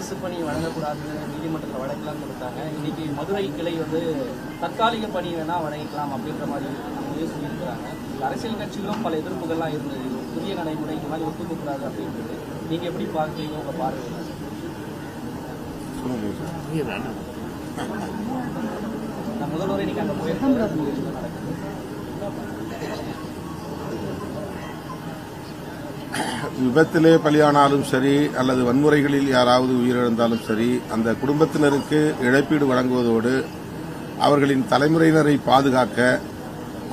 அரசு பணி வழங்கக்கூடாதுன்னு நீதிமன்றத்தில் வழங்கலாம்னு கொடுத்தாங்க. இன்னைக்கு மதுரை கிளை தற்காலிக பணி வேணா வழங்கிக்கலாம் அப்படின்ற மாதிரி சொல்லியிருக்கிறாங்க. அரசியல் கட்சிகளும் பல எதிர்ப்புகள்லாம் இருந்தது. புதிய நடைமுறை இந்த மாதிரி ஒத்துக்கக்கூடாது அப்படின்றது நீங்க எப்படி பார்க்குறீங்க? உங்க பார்வை முதல்வரை இன்னைக்கு அங்கே போயிருக்கோம். விபத்திலே பலியானாலும் சரி அல்லது வன்முறைகளில் யாராவது உயிரிழந்தாலும் சரி அந்த குடும்பத்தினருக்கு இழப்பீடு வழங்குவதோடு அவர்களின் தலைமுறையினரை பாதுகாக்க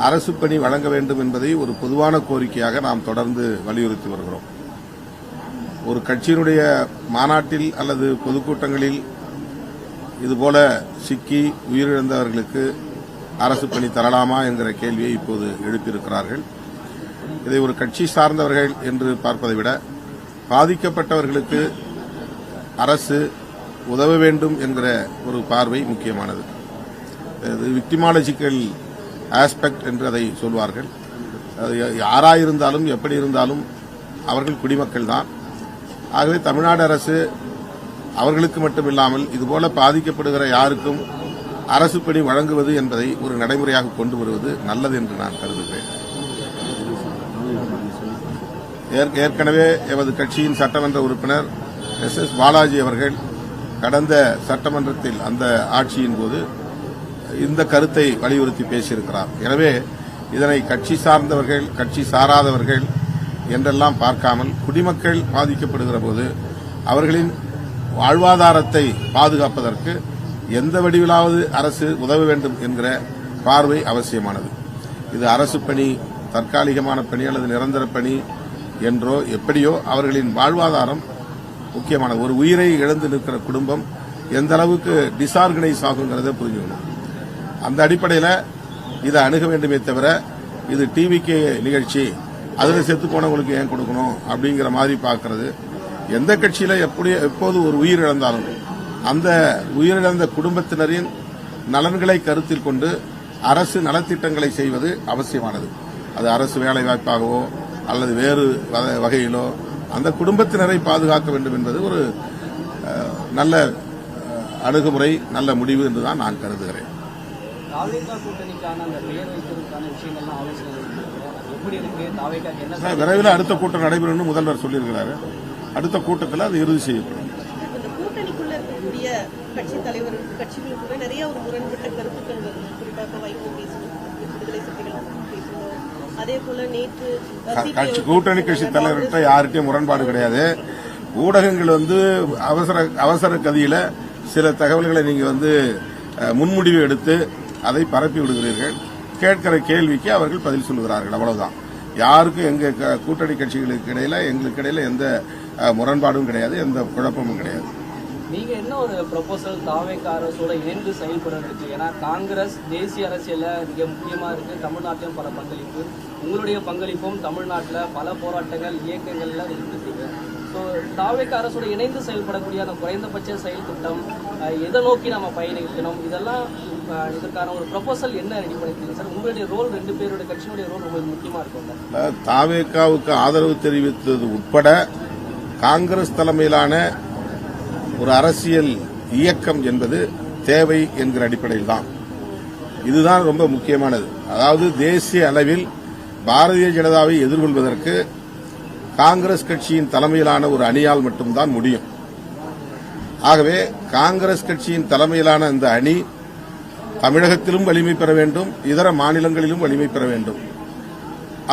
அரசு பணி வழங்க வேண்டும் என்பதை ஒரு பொதுவான கோரிக்கையாக நாம் தொடர்ந்து வலியுறுத்தி வருகிறோம். ஒரு கட்சியினுடைய மாநாட்டில் அல்லது பொதுக்கூட்டங்களில் இதுபோல சிக்கி உயிரிழந்தவர்களுக்கு அரசு பணி தரலாமா என்கிற கேள்வியை இப்போது எழுப்பியிருக்கிறார்கள். இதை ஒரு கட்சி சார்ந்தவர்கள் என்று பார்ப்பதை விட பாதிக்கப்பட்டவர்களுக்கு அரசு உதவ வேண்டும் என்கிற ஒரு பார்வை முக்கியமானது. இது விக்டிமாலஜிக்கல் ஆஸ்பெக்ட் என்று அதை சொல்வார்கள். அது யாராயிருந்தாலும் எப்படி இருந்தாலும் அவர்கள் குடிமக்கள் தான். ஆகவே தமிழ்நாடு அரசு அவர்களுக்கு மட்டுமில்லாமல் இதுபோல பாதிக்கப்படுகிற யாருக்கும் அரசு பணி வழங்குவது என்பதை ஒரு நடைமுறையாக கொண்டு வருவது நல்லது என்று நான் கருதுகிறேன். ஏற்கனவே எமது கட்சியின் சட்டமன்ற உறுப்பினர் எஸ் பாலாஜி அவர்கள் கடந்த சட்டமன்றத்தில் அந்த ஆட்சியின் போது இந்த கருத்தை வலியுறுத்தி பேசியிருக்கிறார். எனவே இதனை கட்சி சார்ந்தவர்கள் கட்சி சாராதவர்கள் என்றெல்லாம் பார்க்காமல் குடிமக்கள் பாதிக்கப்படுகிற போது அவர்களின் வாழ்வாதாரத்தை பாதுகாப்பதற்கு எந்த வடிவிலாவது அரசு உதவ வேண்டும் என்கிற பார்வை அவசியமானது. இது அரசு பணி, தற்காலிகமான பணி அல்லது நிரந்தர பணி என்றோ எப்படியோ அவர்களின் வாழ்வாதாரம் முக்கியமானது. ஒரு உயிரை இழந்து நிற்கிற குடும்பம் எந்த அளவுக்கு டிஸ்ஆர்கனைஸ் ஆகுங்கிறத புரிஞ்சுக்கணும். அந்த அடிப்படையில் இதை அணுக வேண்டுமே தவிர இது டிவிகே நிகழ்ச்சி, அதில் செத்து போனவங்களுக்கு ஏன் கொடுக்கணும் அப்படிங்கிற மாதிரி பார்க்கறது. எந்த கட்சியில எப்போது ஒரு உயிர் இழந்தாலும் அந்த உயிரிழந்த குடும்பத்தினரின் நலன்களை கருத்தில் கொண்டு அரசு நலத்திட்டங்களை செய்வது அவசியமானது. அது அரசு வேலைவாய்ப்பாகவோ அல்லது வேறு வகையிலோ அந்த குடும்பத்தினரை பாதுகாக்க வேண்டும் என்பது ஒரு நல்ல அணுகுமுறை, நல்ல முடிவு என்றுதான் நான் கருதுகிறேன். விரைவில் அடுத்த கூட்டம் நடைபெறும் முதல்வர் சொல்லியிருக்கிறார். அடுத்த கூட்டத்தில் அது இறுதி செய்யப்படும். கூட்டணிக்குள்ள இருக்கக்கூடிய கட்சி தலைவர் கட்சிகள் கூட நிறைய ஒரு முரண்பட்ட கருத்துக்கள் வருது. குறிப்பாக வைகோ பேசணும், விடுதலை சிறுத்தைகள் பேசணும். அதே போல நேற்று கூட்டணி கட்சி தலைவர்கிட்ட யாருக்கும் முரண்பாடு கிடையாது. ஊடகங்கள் அவசர கதியில சில தகவல்களை நீங்க முன்முடிவு எடுத்து அதை பரப்பி விடுகிறீர்கள். கேட்கிற கேள்விக்கு அவர்கள் பதில் சொல்லுகிறார்கள், அவ்வளவுதான். யாருக்கும் எங்க கூட்டணி கட்சிகளுக்கு இடையில எங்களுக்கு இடையில எந்த முரண்பாடும் கிடையாது, எந்த குழப்பமும் கிடையாது. நீங்க என்ன ஒரு ப்ரொபோசல் தாவேக அரசோட இணைந்து செயல்படுறதுக்கு? ஏன்னா காங்கிரஸ் தேசிய அரசியல மிக முக்கியமா இருக்கு. தமிழ்நாட்டிலும் பல பங்களிப்பு, உங்களுடைய பங்களிப்பும் தமிழ்நாட்டில் பல போராட்டங்கள் இயக்கங்கள்ல இருந்துட்டீங்க. ஸோ தாவேக அரசோட இணைந்து செயல்படக்கூடிய அந்த குறைந்தபட்ச செயல் திட்டம் எதை நோக்கி நம்ம பயணிக்கணும், இதெல்லாம் இதற்கான ஒரு ப்ரொபோசல் என்ன ரெடி பண்ணிருக்கீங்க சார்? உங்களுடைய ரோல், ரெண்டு பேருடைய கட்சியினுடைய ரோல் ரொம்ப முக்கியமா இருக்கும்ல. தாவேகாவுக்கு ஆதரவு தெரிவித்தது உட்பட காங்கிரஸ் தலைமையிலான ஒரு அரசியல் இயக்கம் என்பது தேவை என்கிற அடிப்படையில் தான். இதுதான் ரொம்ப முக்கியமானது. அதாவது தேசிய அளவில் பாரதிய ஜனதாவை எதிர்கொள்வதற்கு காங்கிரஸ் கட்சியின் தலைமையிலான ஒரு அணியால் மட்டும்தான் முடியும். ஆகவே காங்கிரஸ் கட்சியின் தலைமையிலான இந்த அணி தமிழகத்திலும் வலிமை பெற வேண்டும், இதர மாநிலங்களிலும் வலிமை பெற வேண்டும்.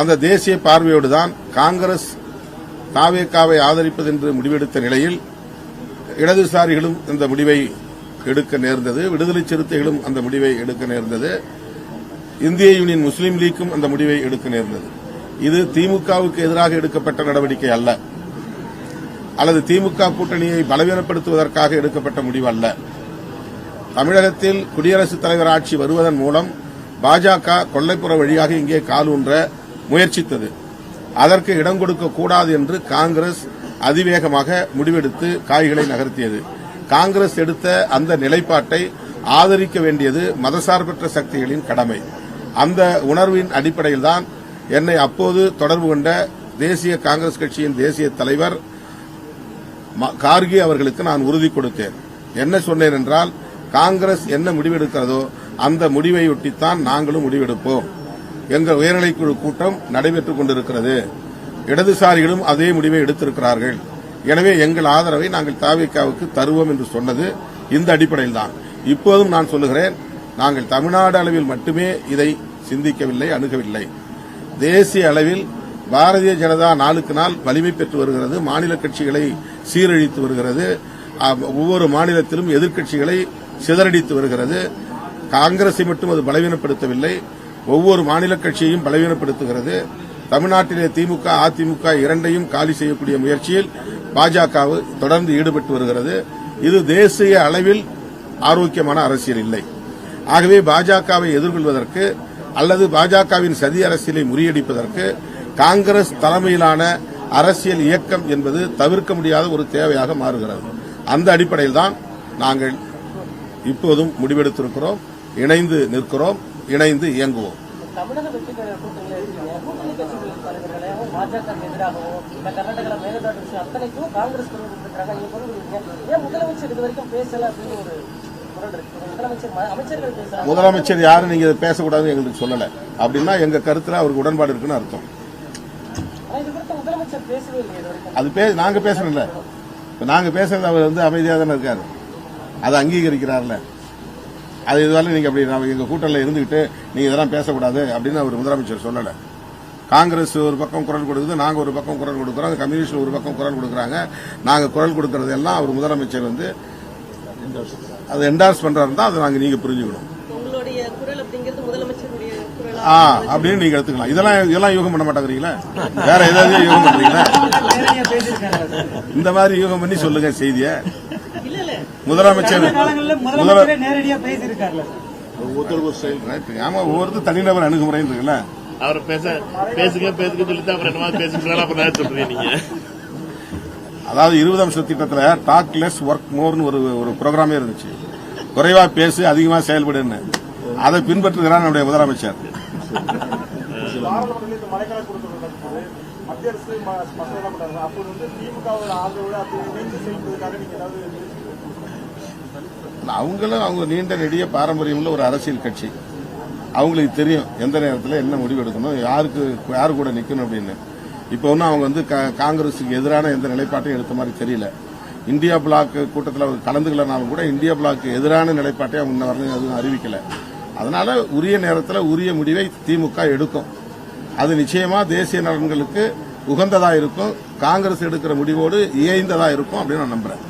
அந்த தேசிய பார்வையோடுதான் காங்கிரஸ் தாவேகாவை ஆதரிப்பது என்று முடிவெடுத்த நிலையில் இடதுசாரிகளும் இந்த முடிவை எடுக்க நேர்ந்தது, விடுதலை சிறுத்தைகளும் அந்த முடிவை எடுக்க நேர்ந்தது, இந்திய யூனியன் முஸ்லீம் லீக்கும் அந்த முடிவை எடுக்க நேர்ந்தது. இது திமுகவுக்கு எதிராக எடுக்கப்பட்ட நடவடிக்கை அல்ல, அல்லது திமுக கூட்டணியை பலவீனப்படுத்துவதற்காக எடுக்கப்பட்ட முடிவு அல்ல. தமிழகத்தில் குடியரசுத் தலைவர் ஆட்சி வருவதன் மூலம் பாஜக கொல்லைப்புற வழியாக இங்கே காலூன்ற முயற்சித்தது. அதற்கு இடம் கொடுக்கக்கூடாது என்று காங்கிரஸ் அதிவேகமாக முடிவெடுத்து காய்களை நகர்த்தியது. காங்கிரஸ் எடுத்த அந்த நிலைப்பாட்டை ஆதரிக்க வேண்டியது மதசார்பற்ற சக்திகளின் கடமை. அந்த உணர்வின் அடிப்படையில்தான் என்னை அப்போது தொடர்பு கொண்ட தேசிய காங்கிரஸ் கட்சியின் தேசிய தலைவர் கார்கே அவர்களுக்கு நான் உறுதி கொடுத்தேன். என்ன சொன்னேன் என்றால், காங்கிரஸ் என்ன முடிவெடுக்கிறதோ அந்த முடிவையொட்டித்தான் நாங்களும் முடிவெடுப்போம். எங்கள் உயர்நிலைக்குழு கூட்டம் நடைபெற்றுக் கொண்டிருக்கிறது. இடதுசாரிகளும் அதே முடிவை எடுத்திருக்கிறார்கள். எனவே எங்கள் ஆதரவை நாங்கள் தவிகவுக்கு தருவோம் என்று சொன்னது இந்த அடிப்படையில் தான். இப்போதும் நான் சொல்லுகிறேன், நாங்கள் தமிழ்நாடு அளவில் மட்டுமே இதை சிந்திக்கவில்லை, அணுகவில்லை. தேசிய அளவில் பாரதிய ஜனதா நாளுக்கு நாள் வலிமை பெற்று வருகிறது. மாநில கட்சிகளை சீரழித்து வருகிறது. ஒவ்வொரு மாநிலத்திலும் எதிர்க்கட்சிகளை சிதறடித்து வருகிறது. காங்கிரஸை மட்டும் அது பலவீனப்படுத்தவில்லை, ஒவ்வொரு மாநில கட்சியையும் பலவீனப்படுத்துகிறது. தமிழ்நாட்டிலே திமுக, அதிமுக இரண்டையும் காலி செய்யக்கூடிய முயற்சியில் பாஜக தொடர்ந்து ஈடுபட்டு வருகிறது. இது தேசிய அளவில் ஆரோக்கியமான அரசியல் இல்லை. ஆகவே பாஜகவை எதிர்கொள்வதற்கு அல்லது பாஜகவின் சதி அரசியலை முறியடிப்பதற்கு காங்கிரஸ் தலைமையிலான அரசியல் இயக்கம் என்பது தவிர்க்க முடியாத ஒரு தேவையாக மாறுகிறது. அந்த அடிப்படையில் தான் நாங்கள் இப்போதும் முடிவெடுத்திருக்கிறோம். இணைந்து நிற்கிறோம், இணைந்து இயங்குவோம். தமிழக வெற்றிக்கழக கூட்டணியில் இருக்கீங்க, கூட்டணி கட்சிகளின் தலைவர்களையும் பாஜக எதிராகவும் இந்த கர்நாடகா மேகதாது விஷயம் அத்தனைக்கும் காங்கிரஸ் குரல் கொடுத்துருக்காங்க. நீங்க குரல் கொடுத்தீங்க, ஏன் முதலமைச்சர் இது வரைக்கும் பேசல அப்படின்னு ஒரு குரல் இருக்கு. அமைச்சர்கள் பேசலாம். முதலமைச்சர் யாரும் நீங்க பேசக்கூடாதுன்னு எங்களுக்கு சொல்லல. அப்படின்னா எங்க கருத்துல அவருக்கு உடன்பாடு இருக்குன்னு அர்த்தம். இது குறித்து முதலமைச்சர் பேசவே இல்லை இது வரைக்கும். அது நாங்க பேசணும்ல. நாங்க பேசுறது அவர் அமைதியாக தானே இருக்காரு. அதை அங்கீகரிக்கிறார்ல. அது இதுவரை நீங்க அப்படி எங்க கூட்டத்தில் இருந்துகிட்டு நீங்க இதெல்லாம் பேசக்கூடாது அப்படின்னு அவர் முதலமைச்சர் சொல்லல. காங்கிரஸ் ஒரு பக்கம் குரல் கொடுக்குது, நாங்க ஒரு பக்கம் குரல் கொடுக்கிறோம், கம்யூனிஸ்ட் ஒரு பக்கம் குரல் கொடுக்கறாங்க. நாங்க குரல் கொடுக்கறது எல்லாம் அவர் முதலமைச்சர் அதை என்டார்ஸ் பண்றாரு தான். அதை நாங்க நீங்க புரிஞ்சுக்கணும். உங்களுடைய குரல் அப்படிங்கிறது முதலமைச்சருடைய குரல் அப்படின்னு நீங்க எடுத்துக்கலாம். இதெல்லாம் யூகம் பண்ண மாட்டாங்கிறீங்களா? வேற ஏதாவது யூகம் பண்றீங்களா? இந்த மாதிரி யூகம் பண்ணி சொல்லுங்க செய்திய. முதலமைச்சர் நேரடியா பேசியிருக்காரு. ஆமா, ஒவ்வொருத்தர் தனிநபர் அணுகுமுறை இருக்குல்ல. அவர் பேசுங்க சொல்லிட்டு அப்புறம் என்ன பேசுறாங்க சொல்றீங்க நீங்க. அதாவது 20 அம்ச திட்டத்துல டாக் லெஸ் ஒர்க் மோர்னு ஒரு ப்ரோக்ராமே இருந்துச்சு. குறைவா பேசு, அதிகமா செயல்படுன்னு. அதை பின்பற்றுகிறார் நம்முடைய முதலமைச்சர். அவங்களும் அவங்க நீண்ட நெடிய பாரம்பரியம் உள்ள ஒரு அரசியல் கட்சி. அவங்களுக்கு தெரியும் எந்த நேரத்தில் என்ன முடிவு எடுக்கணும், யாரு கூட நிக்கணும் அப்படின்னு. இப்ப ஒன்னும் அவங்க காங்கிரஸுக்கு எதிரான எந்த நிலைப்பாட்டையும் எடுத்த மாதிரி தெரியல. இந்தியா பிளாக் கூட்டத்தில் அவர் கலந்துக்கலனாலும் கூட இந்தியா பிளாக் எதிரான நிலைப்பாட்டை அவங்க இன்ன வரலும் எதுவும் அறிவிக்கல. அதனால உரிய நேரத்தில் உரிய முடிவை திமுக எடுக்கும். அது நிச்சயமா தேசிய நலன்களுக்கு உகந்ததா இருக்கும், காங்கிரஸ் எடுக்கிற முடிவோடு இயைந்ததா இருக்கும் அப்படின்னு நான் நம்புறேன்.